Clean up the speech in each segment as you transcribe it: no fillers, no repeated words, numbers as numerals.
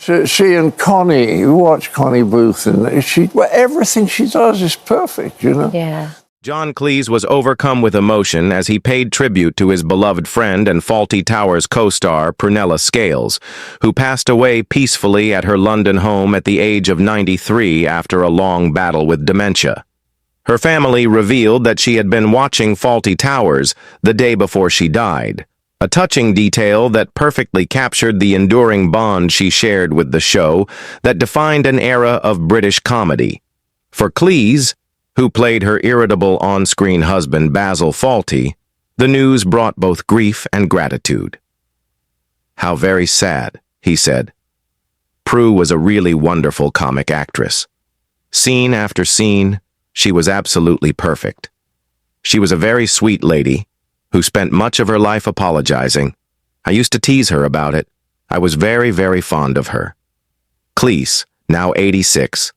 She and Connie, you watch Connie Booth, and everything she does is perfect, you know? Yeah. John Cleese was overcome with emotion as he paid tribute to his beloved friend and Fawlty Towers co-star Prunella Scales, who passed away peacefully at her London home at the age of 93 after a long battle with dementia. Her family revealed that she had been watching Fawlty Towers the day before she died, a touching detail that perfectly captured the enduring bond she shared with the show that defined an era of British comedy. For Cleese, who played her irritable on-screen husband Basil Fawlty, the news brought both grief and gratitude. "How very sad," he said. Prue was a really wonderful comic actress. Scene after scene, she was absolutely perfect. She was a very sweet lady who spent much of her life apologizing. I used to tease her about it. I was very, very fond of her. Cleese, now 86,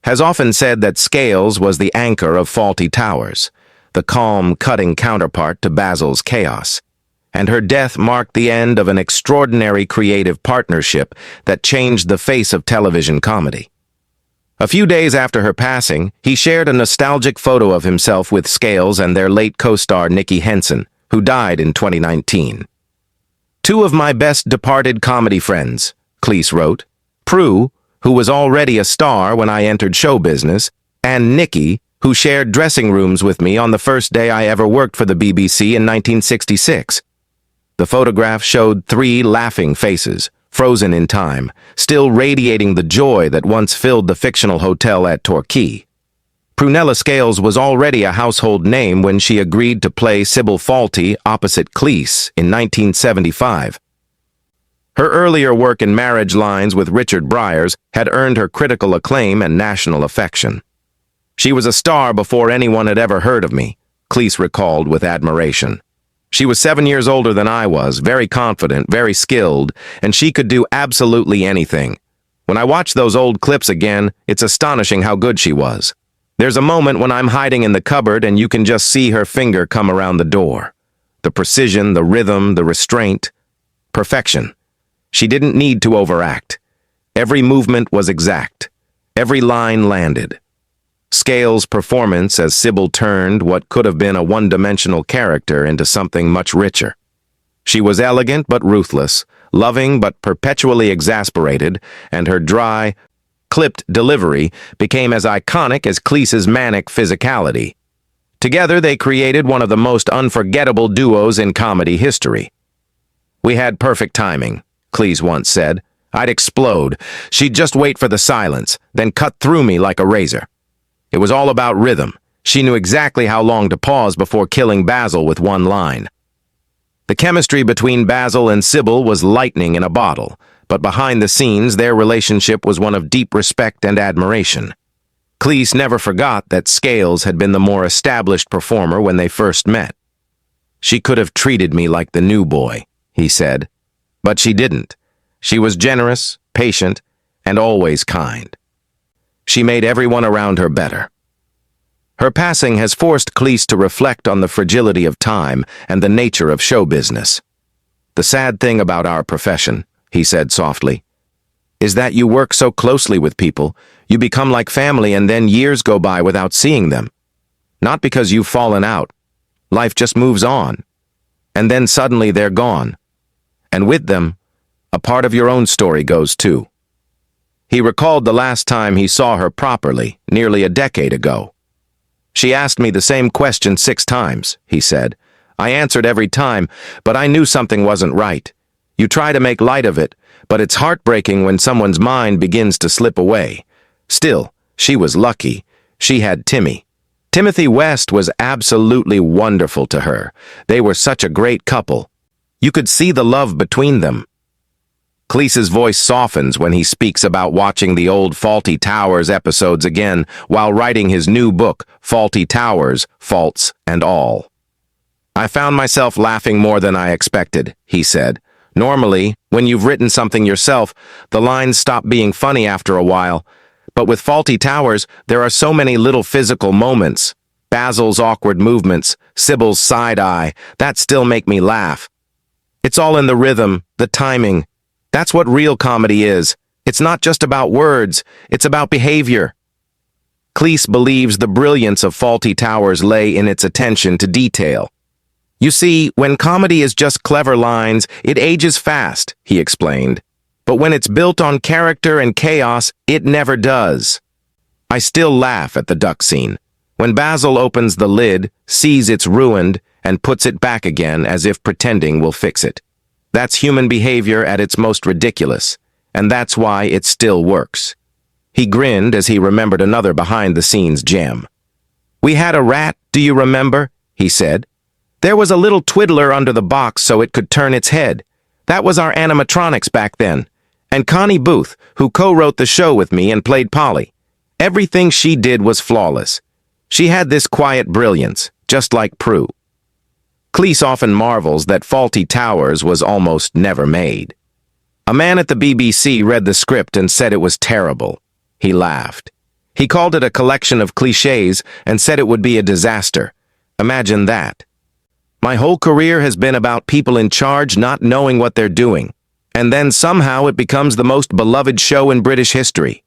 has often said that Scales was the anchor of Fawlty Towers, the calm, cutting counterpart to Basil's chaos, and her death marked the end of an extraordinary creative partnership that changed the face of television comedy. A few days after her passing, he shared a nostalgic photo of himself with Scales and their late co-star Nicky Henson, who died in 2019. "Two of my best departed comedy friends," Cleese wrote. "Prue, who was already a star when I entered show business, and Nicky, who shared dressing rooms with me on the first day I ever worked for the BBC in 1966. The photograph showed 3 laughing faces, frozen in time, still radiating the joy that once filled the fictional hotel at Torquay. Prunella Scales was already a household name when she agreed to play Sybil Fawlty opposite Cleese in 1975. Her earlier work in Marriage Lines with Richard Briers had earned her critical acclaim and national affection. "She was a star before anyone had ever heard of me," Cleese recalled with admiration. "She was 7 years older than I was, very confident, very skilled, and she could do absolutely anything. When I watch those old clips again, it's astonishing how good she was. There's a moment when I'm hiding in the cupboard and you can just see her finger come around the door. The precision, the rhythm, the restraint. Perfection. She didn't need to overact. Every movement was exact. Every line landed." Scales' performance as Sybil turned what could have been a one-dimensional character into something much richer. She was elegant but ruthless, loving but perpetually exasperated, and her dry, clipped delivery became as iconic as Cleese's manic physicality. Together they created one of the most unforgettable duos in comedy history. "We had perfect timing," Cleese once said. "I'd explode. She'd just wait for the silence, then cut through me like a razor. It was all about rhythm. She knew exactly how long to pause before killing Basil with one line." The chemistry between Basil and Sybil was lightning in a bottle, but behind the scenes their relationship was one of deep respect and admiration. Cleese never forgot that Scales had been the more established performer when they first met. "She could have treated me like the new boy," he said. But she didn't. She was generous, patient, and always kind. She made everyone around her better. Her passing has forced Cleese to reflect on the fragility of time and the nature of show business. "The sad thing about our profession," he said softly, "is that you work so closely with people, you become like family and then years go by without seeing them. Not because you've fallen out. Life just moves on. And then suddenly they're gone. And with them, a part of your own story goes too." He recalled the last time he saw her properly, nearly a decade ago. "She asked me the same question 6 times, he said. "I answered every time, but I knew something wasn't right. You try to make light of it, but it's heartbreaking when someone's mind begins to slip away. Still, she was lucky. She had Timmy. Timothy West was absolutely wonderful to her. They were such a great couple. You could see the love between them." Cleese's voice softens when he speaks about watching the old Fawlty Towers episodes again while writing his new book, Fawlty Towers, Faults and All. "I found myself laughing more than I expected," he said. "Normally, when you've written something yourself, the lines stop being funny after a while. But with Fawlty Towers, there are so many little physical moments. Basil's awkward movements, Sybil's side eye, that still make me laugh. It's all in the rhythm, the timing. That's what real comedy is. It's not just about words, it's about behavior. Cleese believes the brilliance of Fawlty Towers lay in its attention to detail. You see, when comedy is just clever lines, it ages fast, he explained. But when it's built on character and chaos, it never does. I still laugh at the duck scene. When Basil opens the lid, sees it's ruined, and puts it back again as if pretending will fix it. That's human behavior at its most ridiculous, and that's why it still works. He grinned as he remembered another behind-the-scenes gem. We had a rat, do you remember? He said. There was a little twiddler under the box so it could turn its head. That was our animatronics back then. And Connie Booth, who co-wrote the show with me and played Polly. Everything she did was flawless. She had this quiet brilliance, just like Prue. Cleese often marvels that Fawlty Towers was almost never made. A man at the BBC read the script and said it was terrible. He laughed. He called it a collection of cliches and said it would be a disaster. Imagine that. My whole career has been about people in charge not knowing what they're doing. And then somehow it becomes the most beloved show in British history.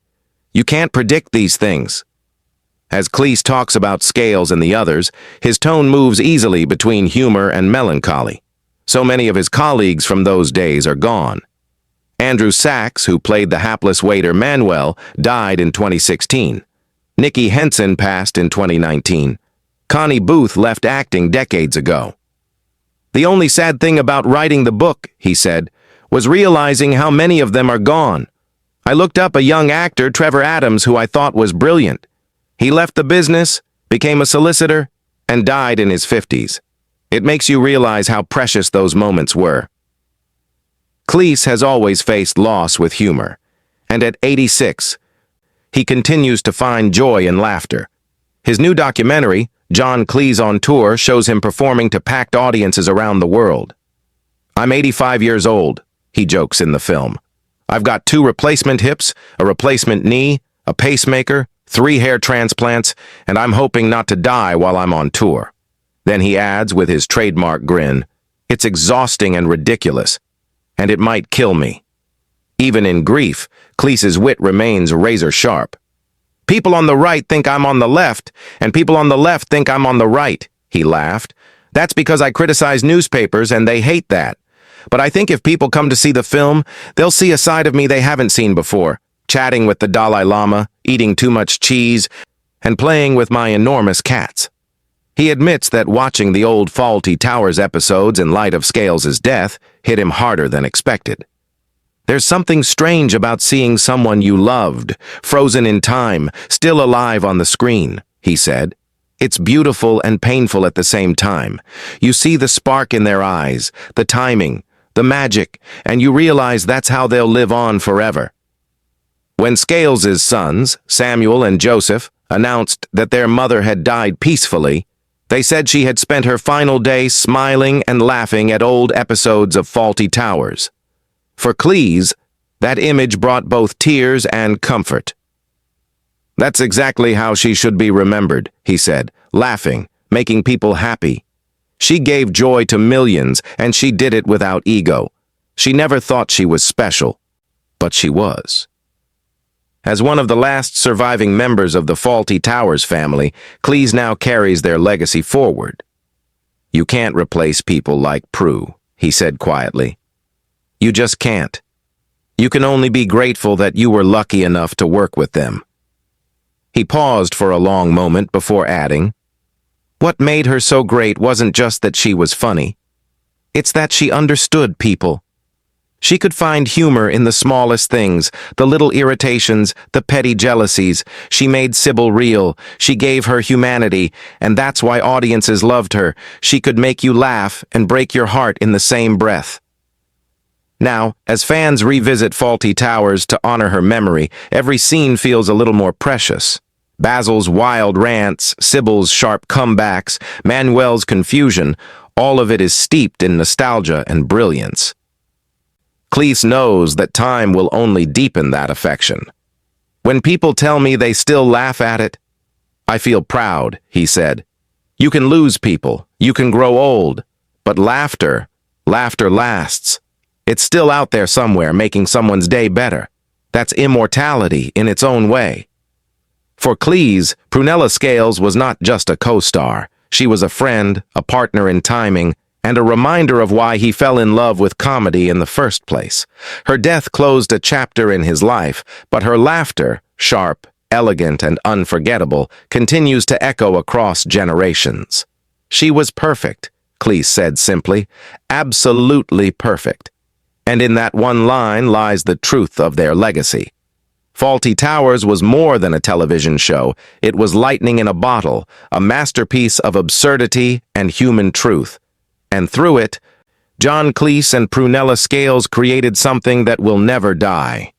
You can't predict these things. As Cleese talks about Scales and the others, his tone moves easily between humor and melancholy. So many of his colleagues from those days are gone. Andrew Sachs, who played the hapless waiter Manuel, died in 2016. Nicky Henson passed in 2019. Connie Booth left acting decades ago. The only sad thing about writing the book, he said, was realizing how many of them are gone. I looked up a young actor, Trevor Adams, who I thought was brilliant. He left the business, became a solicitor, and died in his 50s. It makes you realize how precious those moments were. Cleese has always faced loss with humor, and at 86, he continues to find joy in laughter. His new documentary, John Cleese on Tour, shows him performing to packed audiences around the world. I'm 85 years old, he jokes in the film. I've got 2 replacement hips, a replacement knee, a pacemaker, 3 hair transplants, and I'm hoping not to die while I'm on tour. Then he adds with his trademark grin, it's exhausting and ridiculous, and it might kill me. Even in grief, Cleese's wit remains razor sharp. People on the right think I'm on the left, and people on the left think I'm on the right, he laughed. That's because I criticize newspapers and they hate that. But I think if people come to see the film, they'll see a side of me they haven't seen before, chatting with the Dalai Lama, eating too much cheese, and playing with my enormous cats. He admits that watching the old Fawlty Towers episodes in light of Scales' death hit him harder than expected. There's something strange about seeing someone you loved, frozen in time, still alive on the screen, he said. It's beautiful and painful at the same time. You see the spark in their eyes, the timing, the magic, and you realize that's how they'll live on forever. When Scales' sons, Samuel and Joseph, announced that their mother had died peacefully, they said she had spent her final day smiling and laughing at old episodes of Fawlty Towers. For Cleese, that image brought both tears and comfort. That's exactly how she should be remembered, he said, laughing, making people happy. She gave joy to millions, and she did it without ego. She never thought she was special, but she was. As one of the last surviving members of the Fawlty Towers family, Cleese now carries their legacy forward. You can't replace people like Prue, he said quietly. You just can't. You can only be grateful that you were lucky enough to work with them. He paused for a long moment before adding, what made her so great wasn't just that she was funny. It's that she understood people. She could find humor in the smallest things, the little irritations, the petty jealousies. She made Sybil real. She gave her humanity, and that's why audiences loved her. She could make you laugh and break your heart in the same breath. Now, as fans revisit Fawlty Towers to honor her memory, every scene feels a little more precious. Basil's wild rants, Sybil's sharp comebacks, Manuel's confusion, all of it is steeped in nostalgia and brilliance. Cleese knows that time will only deepen that affection. When people tell me they still laugh at it, I feel proud, he said. You can lose people, you can grow old, but laughter lasts. It's still out there somewhere making someone's day better. That's immortality in its own way. For Cleese, Prunella Scales was not just a co-star. She was a friend, a partner in timing, and a reminder of why he fell in love with comedy in the first place. Her death closed a chapter in his life, but her laughter, sharp, elegant, and unforgettable, continues to echo across generations. She was perfect, Cleese said simply, absolutely perfect. And in that one line lies the truth of their legacy. Fawlty Towers was more than a television show. It was lightning in a bottle, a masterpiece of absurdity and human truth. And through it, John Cleese and Prunella Scales created something that will never die.